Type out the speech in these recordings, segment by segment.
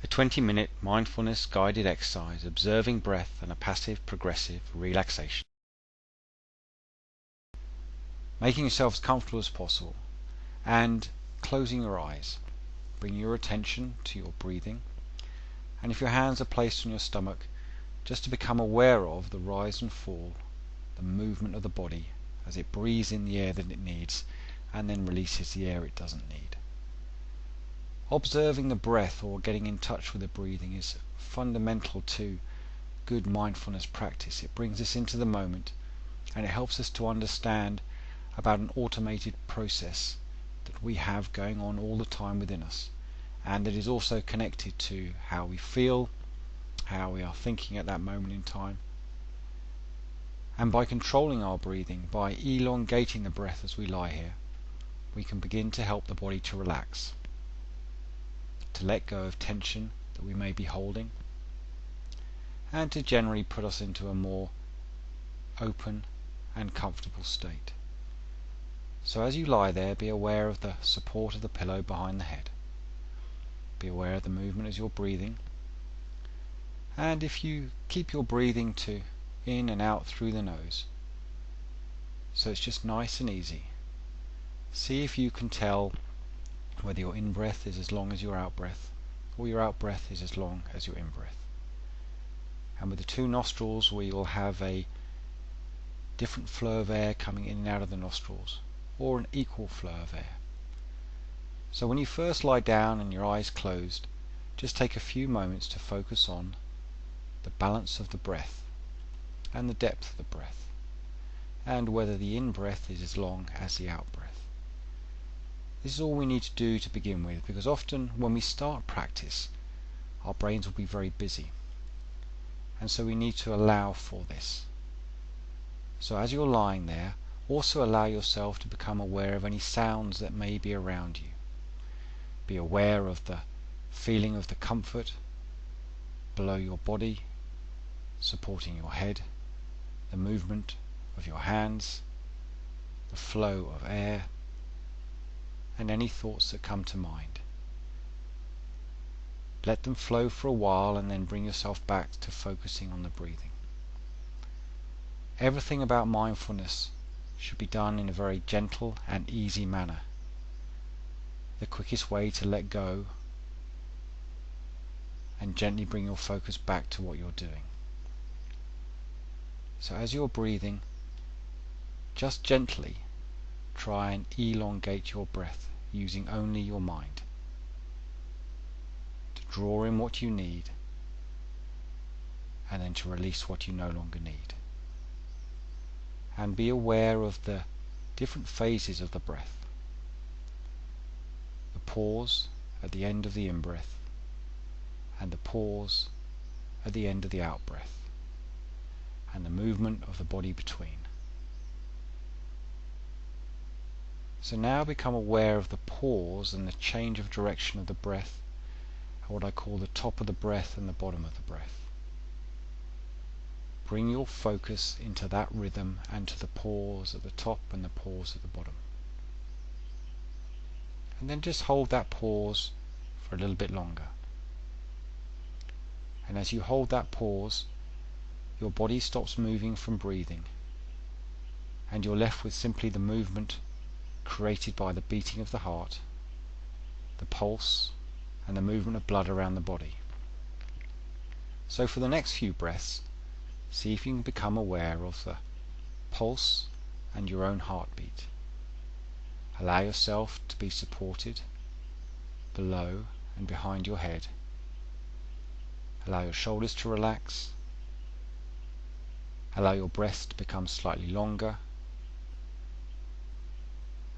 A 20-minute mindfulness guided exercise, observing breath and a passive progressive relaxation. Making yourself as comfortable as possible and closing your eyes. Bring your attention to your breathing, and if your hands are placed on your stomach, just to become aware of the rise and fall, the movement of the body as it breathes in the air that it needs and then releases the air it doesn't need. Observing the breath or getting in touch with the breathing is fundamental to good mindfulness practice. It brings us into the moment and it helps us to understand about an automated process that we have going on all the time within us, and that is also connected to how we feel, how we are thinking at that moment in time. And by controlling our breathing, by elongating the breath as we lie here, we can begin to help the body to relax, to let go of tension that we may be holding, and to generally put us into a more open and comfortable state. So as you lie there, be aware of the support of the pillow behind the head. Be aware of the movement as you're breathing. And if you keep your breathing to in and out through the nose, so it's just nice and easy, see if you can tell whether your in-breath is as long as your out-breath, or your out-breath is as long as your in-breath. And with the two nostrils, we will have a different flow of air coming in and out of the nostrils, or an equal flow of air. So when you first lie down and your eyes closed, just take a few moments to focus on the balance of the breath and the depth of the breath, and whether the in-breath is as long as the out-breath. This is all we need to do to begin with, because often when we start practice, our brains will be very busy, and so we need to allow for this. So as you're lying there, also allow yourself to become aware of any sounds that may be around you. Be aware of the feeling of the comfort below your body, supporting your head, the movement of your hands, the flow of air, and any thoughts that come to mind. Let them flow for a while and then bring yourself back to focusing on the breathing. Everything about mindfulness should be done in a very gentle and easy manner. The quickest way to let go and gently bring your focus back to what you're doing. So as you're breathing, just gently try and elongate your breath using only your mind, to draw in what you need and then to release what you no longer need. And be aware of the different phases of the breath. The pause at the end of the in-breath and the pause at the end of the out-breath, and the movement of the body between. So now become aware of the pause and the change of direction of the breath, at what I call the top of the breath and the bottom of the breath. Bring your focus into that rhythm and to the pause at the top and the pause at the bottom. And then just hold that pause for a little bit longer. And as you hold that pause, your body stops moving from breathing, and you're left with simply the movement created by the beating of the heart, the pulse, and the movement of blood around the body. So for the next few breaths, see if you can become aware of the pulse and your own heartbeat. Allow yourself to be supported below and behind your head. Allow your shoulders to relax. Allow your breath to become slightly longer.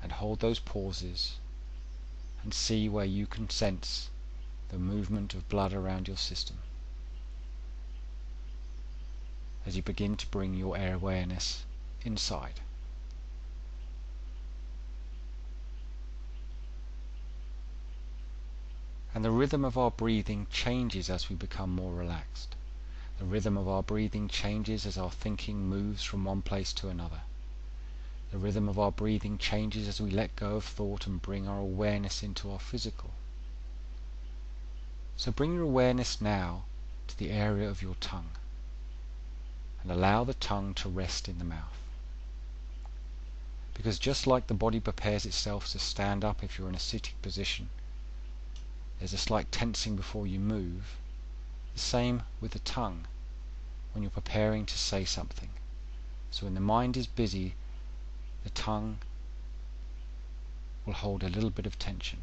And hold those pauses and see where you can sense the movement of blood around your system, as you begin to bring your air awareness inside. And the rhythm of our breathing changes as we become more relaxed. The rhythm of our breathing changes as our thinking moves from one place to another. The rhythm of our breathing changes as we let go of thought and bring our awareness into our physical. So bring your awareness now to the area of your tongue and allow the tongue to rest in the mouth. Because just like the body prepares itself to stand up if you're in a sitting position, there's a slight tensing before you move, the same with the tongue when you're preparing to say something. So when the mind is busy, the tongue will hold a little bit of tension.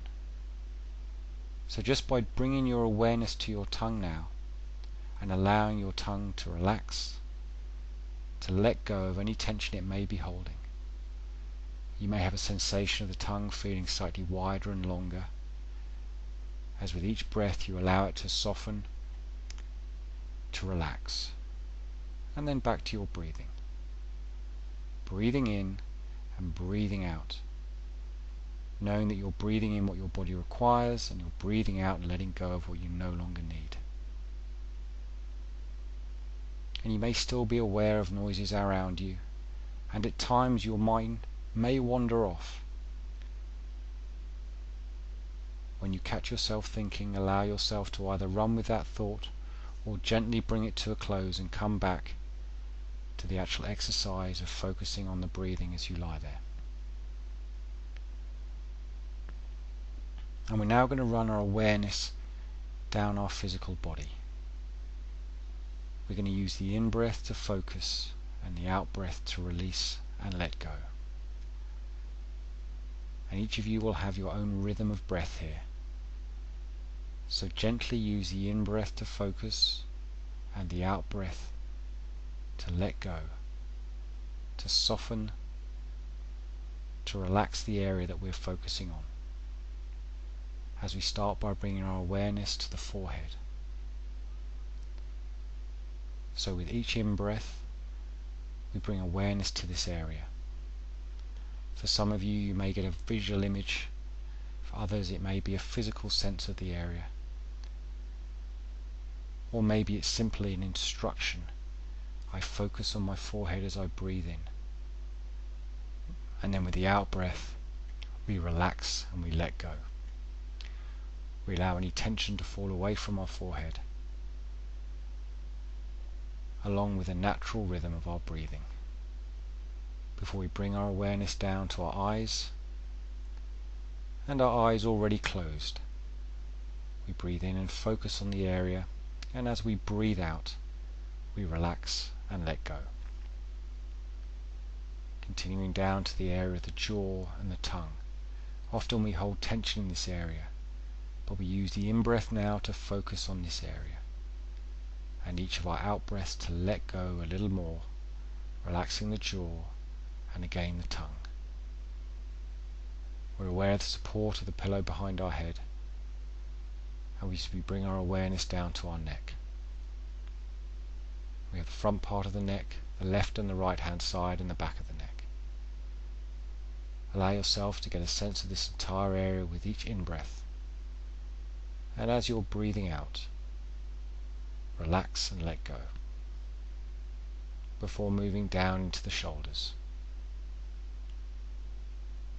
So just by bringing your awareness to your tongue now and allowing your tongue to relax, to let go of any tension it may be holding, you may have a sensation of the tongue feeling slightly wider and longer as with each breath you allow it to soften, to relax, and then back to your breathing. Breathing in and breathing out, knowing that you're breathing in what your body requires and you're breathing out and letting go of what you no longer need. And you may still be aware of noises around you, and at times your mind may wander off. When you catch yourself thinking, allow yourself to either run with that thought or gently bring it to a close and come back to the actual exercise of focusing on the breathing as you lie there. And we're now going to run our awareness down our physical body. We're going to use the in-breath to focus and the out-breath to release and let go. And each of you will have your own rhythm of breath here. So gently use the in-breath to focus and the out-breath to let go, to soften, to relax the area that we're focusing on. As we start by bringing our awareness to the forehead. So with each in-breath, we bring awareness to this area. For some of you, you may get a visual image. For others, it may be a physical sense of the area. Or maybe it's simply an instruction. I focus on my forehead as I breathe in. And then with the out-breath, we relax and we let go. We allow any tension to fall away from our forehead, along with the natural rhythm of our breathing. Before we bring our awareness down to our eyes, and our eyes already closed, we breathe in and focus on the area, and as we breathe out, we relax and let go. Continuing down to the area of the jaw and the tongue. Often we hold tension in this area, but we use the in-breath now to focus on this area, and each of our out-breaths to let go a little more, relaxing the jaw and again the tongue. We're aware of the support of the pillow behind our head, and we bring our awareness down to our neck. We have the front part of the neck, the left and the right hand side, and the back of the neck. Allow yourself to get a sense of this entire area with each in-breath. And as you're breathing out, relax and let go, before moving down into the shoulders.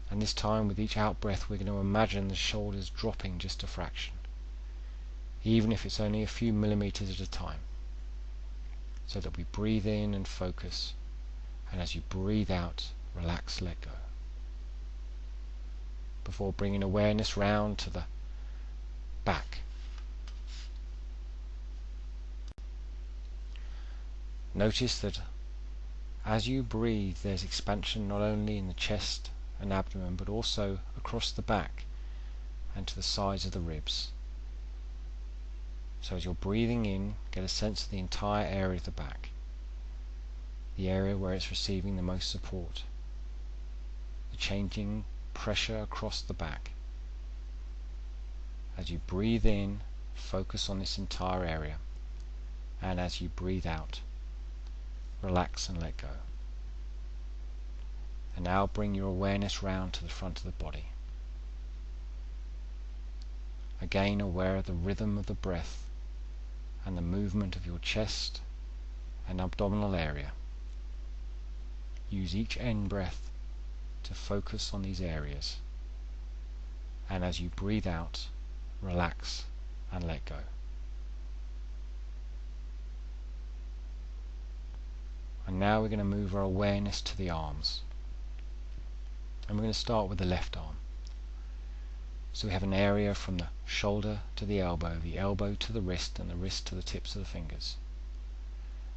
And this time, with each out-breath, we're going to imagine the shoulders dropping just a fraction, even if it's only a few millimeters at a time, so that we breathe in and focus, and as you breathe out, relax, let go, before bringing awareness round to the back. Notice that as you breathe, there's expansion not only in the chest and abdomen, but also across the back and to the sides of the ribs. So as you're breathing in, get a sense of the entire area of the back, the area where it's receiving the most support, the changing pressure across the back. As you breathe in, focus on this entire area, and as you breathe out, relax and let go. And now bring your awareness round to the front of the body. Again aware of the rhythm of the breath and the movement of your chest and abdominal area. Use each in-breath to focus on these areas, and as you breathe out, relax and let go. And now we're going to move our awareness to the arms. And we're going to start with the left arm. So we have an area from the shoulder to the elbow to the wrist, and the wrist to the tips of the fingers.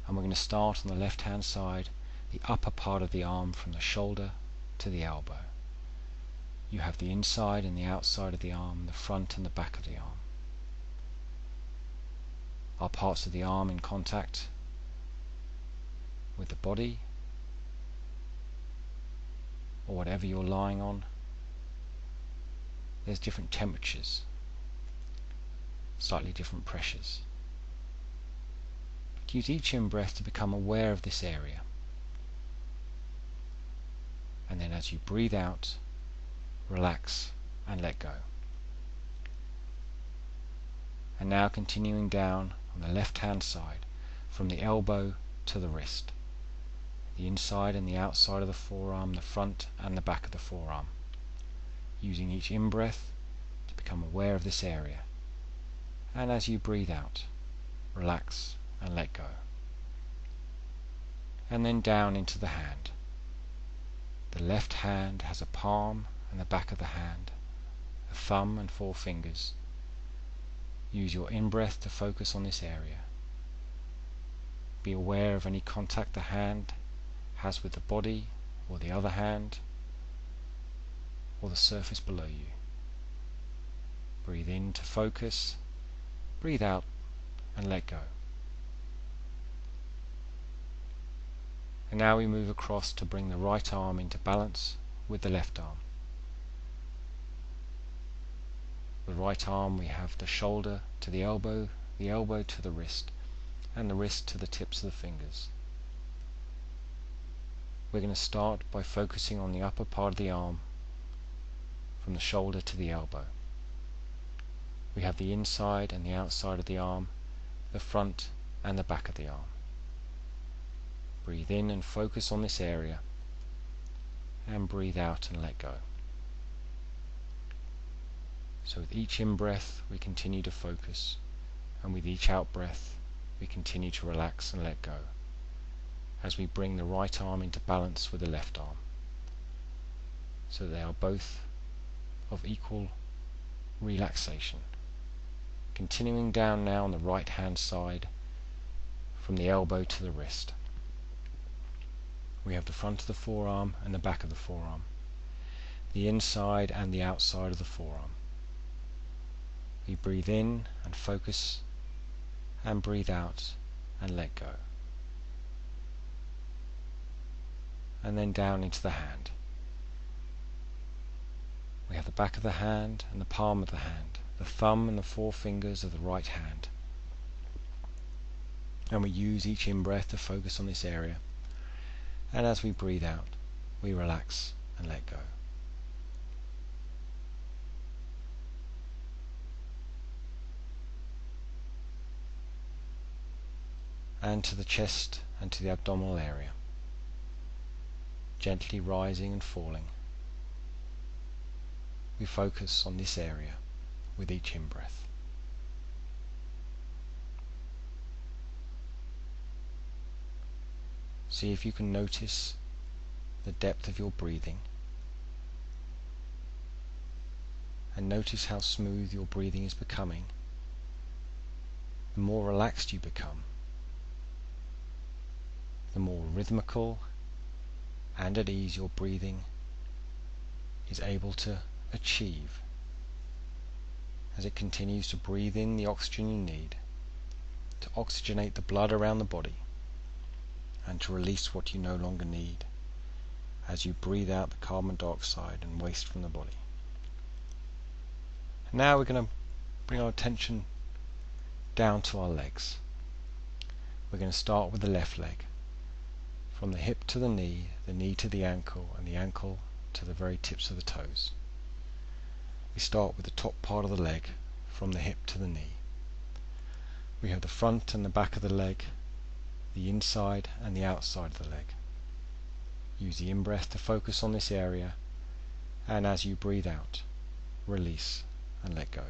And we're going to start on the left hand side, the upper part of the arm from the shoulder to the elbow. You have the inside and the outside of the arm, the front and the back of the arm. Are parts of the arm in contact with the body, or whatever you're lying on? There's different temperatures, slightly different pressures. Use each in-breath to become aware of this area. And then as you breathe out, relax and let go. And now continuing down on the left hand side, from the elbow to the wrist. The inside and the outside of the forearm, the front and the back of the forearm. Using each in-breath to become aware of this area. And as you breathe out, relax and let go. And then down into the hand. The left hand has a palm and the back of the hand, a thumb and 4 fingers. Use your in-breath to focus on this area. Be aware of any contact the hand has with the body or the other hand or the surface below you. Breathe in to focus, breathe out and let go. And now we move across to bring the right arm into balance with the left arm. The right arm we have the shoulder to the elbow to the wrist, and the wrist to the tips of the fingers. We're going to start by focusing on the upper part of the arm from the shoulder to the elbow. We have the inside and the outside of the arm, the front and the back of the arm. Breathe in and focus on this area, and breathe out and let go. So with each in-breath we continue to focus, and with each out-breath we continue to relax and let go, as we bring the right arm into balance with the left arm, so they are both of equal relaxation. Continuing down now on the right hand side, from the elbow to the wrist. We have the front of the forearm and the back of the forearm, the inside and the outside of the forearm. We breathe in and focus, and breathe out and let go. And then down into the hand. We have the back of the hand and the palm of the hand, the thumb and the 4 fingers of the right hand. And we use each in-breath to focus on this area. And as we breathe out, we relax and let go. And to the chest and to the abdominal area, gently rising and falling. We focus on this area with each in-breath. See if you can notice the depth of your breathing, and notice how smooth your breathing is becoming. The more relaxed you become, the more rhythmical and at ease your breathing is able to achieve, as it continues to breathe in the oxygen you need to oxygenate the blood around the body, and to release what you no longer need as you breathe out the carbon dioxide and waste from the body. And now we're going to bring our attention down to our legs. We're going to start with the left leg, from the hip to the knee to the ankle, and the ankle to the very tips of the toes. We start with the top part of the leg, from the hip to the knee. We have the front and the back of the leg, the inside and the outside of the leg. Use the in-breath to focus on this area, and as you breathe out, release and let go.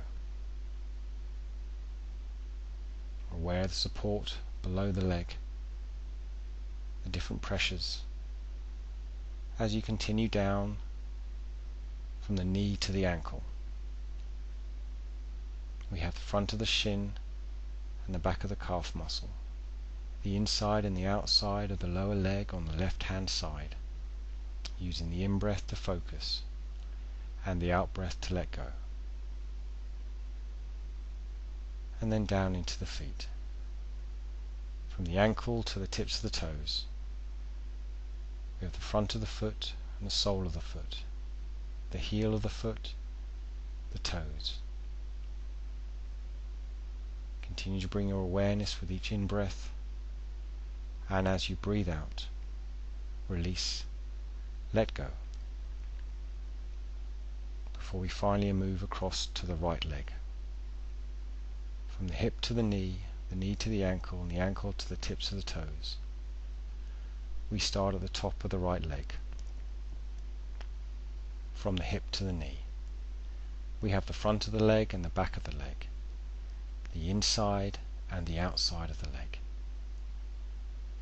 aware of the support below the leg, the different pressures as you continue down from the knee to the ankle. We have the front of the shin and the back of the calf muscle, the inside and the outside of the lower leg on the left hand side, using the in-breath to focus and the out-breath to let go. And then down into the feet, from the ankle to the tips of the toes. We have the front of the foot and the sole of the foot, the heel of the foot, the toes. Continue to bring your awareness with each in-breath, and as you breathe out, release, let go, before we finally move across to the right leg. From the hip to the knee to the ankle, and the ankle to the tips of the toes. We start at the top of the right leg. From the hip to the knee. We have the front of the leg and the back of the leg, the inside and the outside of the leg.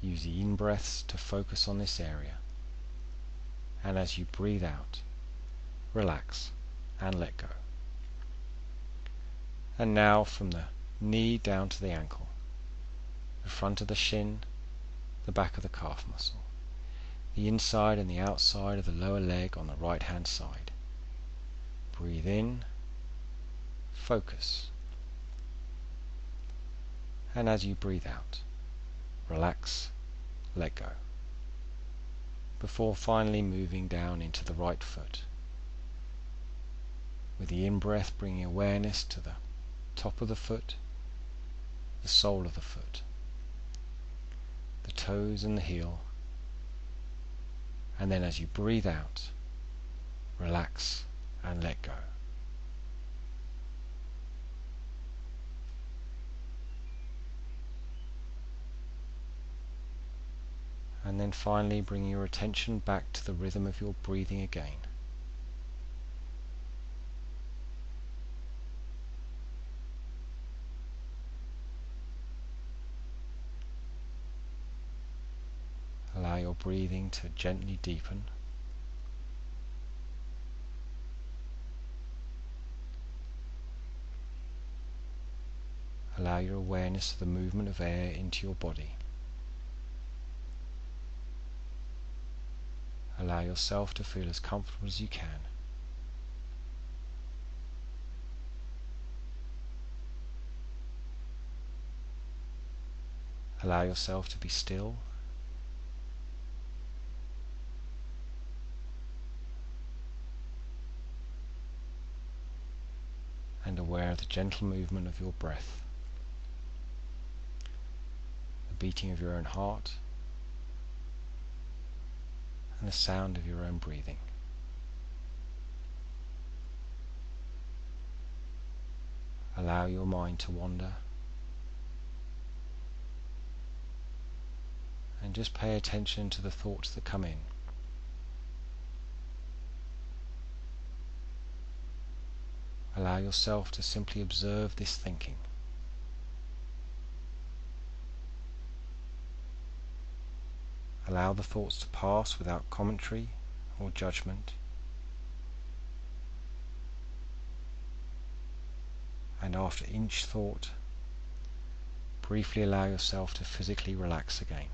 Use the in-breaths to focus on this area, and as you breathe out, relax and let go. And now from the knee down to the ankle, the front of the shin, the back of the calf muscle, the inside and the outside of the lower leg on the right hand side. Breathe in, focus, and as you breathe out, relax, let go, before finally moving down into the right foot, with the in-breath bringing awareness to the top of the foot, the sole of the foot, the toes and the heel, and then as you breathe out, relax and let go. And then finally bring your attention back to the rhythm of your breathing again. Allow your breathing to gently deepen. Allow your awareness of the movement of air into your body. Allow yourself to feel as comfortable as you can. Allow yourself to be still and aware of the gentle movement of your breath, the beating of your own heart, and the sound of your own breathing. Allow your mind to wander, and just pay attention to the thoughts that come in. Allow yourself to simply observe this thinking. Allow the thoughts to pass without commentary or judgment. And after each thought, briefly allow yourself to physically relax again.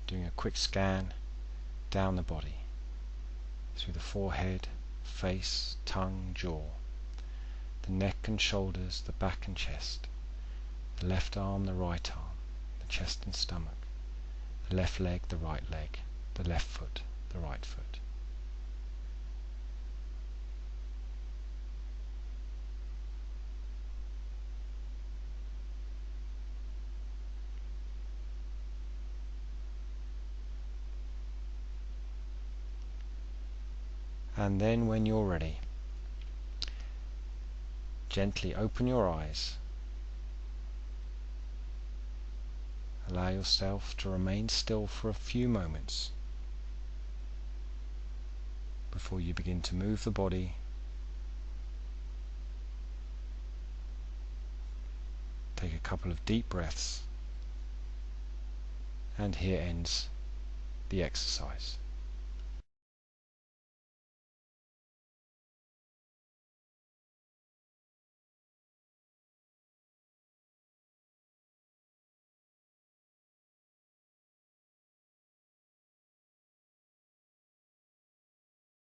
Doing a quick scan down the body, through the forehead, face, tongue, jaw, the neck and shoulders, the back and chest, the left arm, the right arm, the chest and stomach, the left leg, the right leg, the left foot, the right foot. And then when you're ready, gently open your eyes. Allow yourself to remain still for a few moments before you begin to move the body Take a couple of deep breaths, and here ends the exercise.